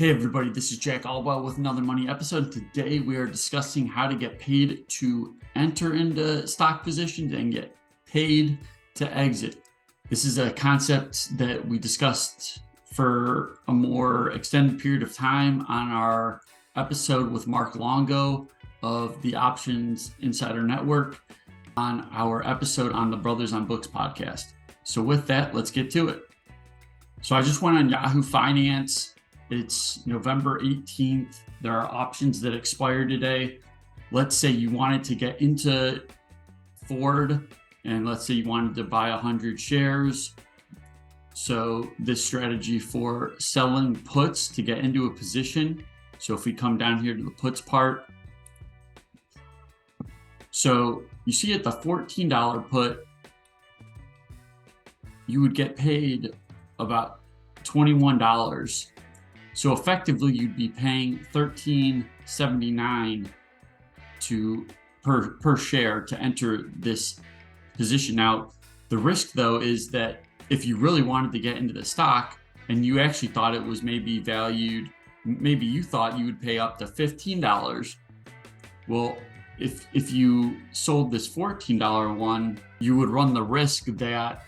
Hey everybody, this is Jack Allwell with another money episode. Today we are discussing how to get paid to enter into stock positions and get paid to exit. This is a concept that we discussed for a more extended period of time on our episode with Mark Longo of the Options Insider Network on our episode on the Brothers on Books podcast. So with that, let's get to it. So I just went on Yahoo Finance. It's November 18th. There are options that expire today. Let's say you wanted to get into Ford, and let's say you wanted to buy 100 shares. So this strategy for selling puts to get into a position. So if we come down here to the puts part, so you see at the $14 put, you would get paid about $21. So effectively, you'd be paying $13.79 per share to enter this position. Now, the risk though is that if you really wanted to get into the stock and you actually thought it was maybe valued, maybe you thought you would pay up to $15. Well, if you sold this $14 one, you would run the risk that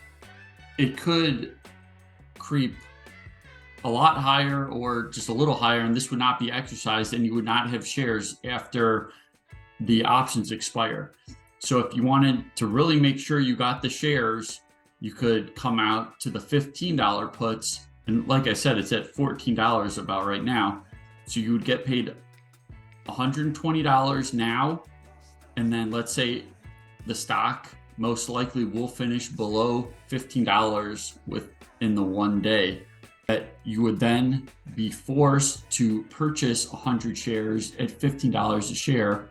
it could creep a lot higher or just a little higher, and this would not be exercised, and you would not have shares after the options expire. So if you wanted to really make sure you got the shares, you could come out to the $15 puts, and like I said, it's at $14 about right now. So you would get paid $120 now, and then let's say the stock most likely will finish below $15 within the one day. That you would then be forced to purchase 100 shares at $15 a share.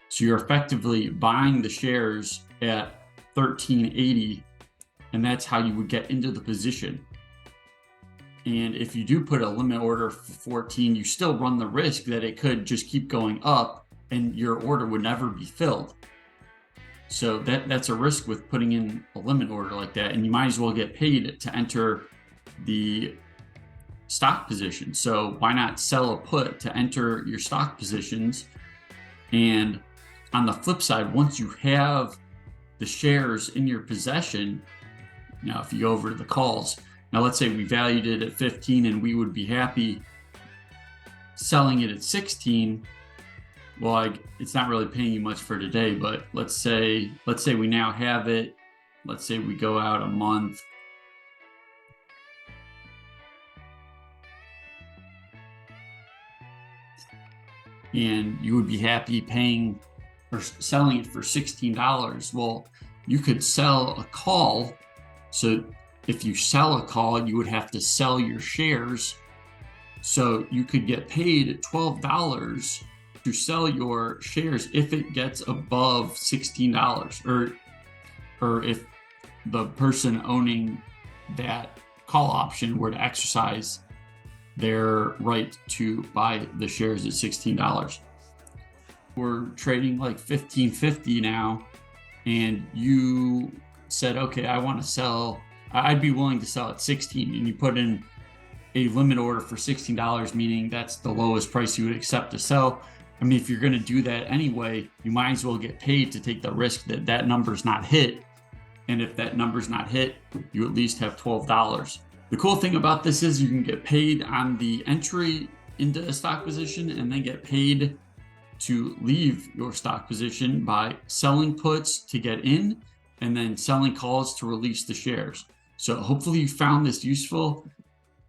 So you're effectively buying the shares at $13.80, and that's how you would get into the position. And if you do put a limit order for 14, you still run the risk that it could just keep going up and your order would never be filled. So that's a risk with putting in a limit order like that, and you might as well get paid to enter the stock position. So why not sell a put to enter your stock positions? And on the flip side, once you have the shares in your possession, now if you go over to the calls, now let's say we valued it at 15 and we would be happy selling it at 16. Well, it's not really paying you much for today, but let's say we now have it. Let's say we go out a month. And you would be happy paying or selling it for $16. Well, you could sell a call. So if you sell a call, you would have to sell your shares. So you could get paid $12 to sell your shares if it gets above $16, or if the person owning that call option were to exercise their right to buy the shares at $16. We're trading like $15.50 now, and you said, okay, I want to sell, I'd be willing to sell at 16, and you put in a limit order for $16, meaning that's the lowest price you would accept to sell. I mean, if you're going to do that anyway, you might as well get paid to take the risk that that number's not hit. And if that number's not hit, you at least have $12. The cool thing about this is you can get paid on the entry into a stock position and then get paid to leave your stock position by selling puts to get in and then selling calls to release the shares. So hopefully you found this useful.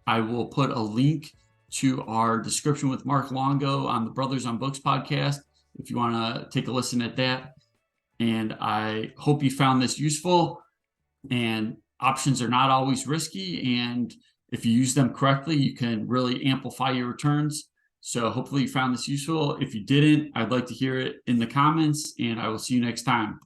I will put a link to our description with Mark Longo on the Brothers on Books podcast if you want to take a listen at that. And I hope you found this useful. And options are not always risky, and if you use them correctly, you can really amplify your returns. So hopefully you found this useful. If you didn't, I'd like to hear it in the comments, and I will see you next time.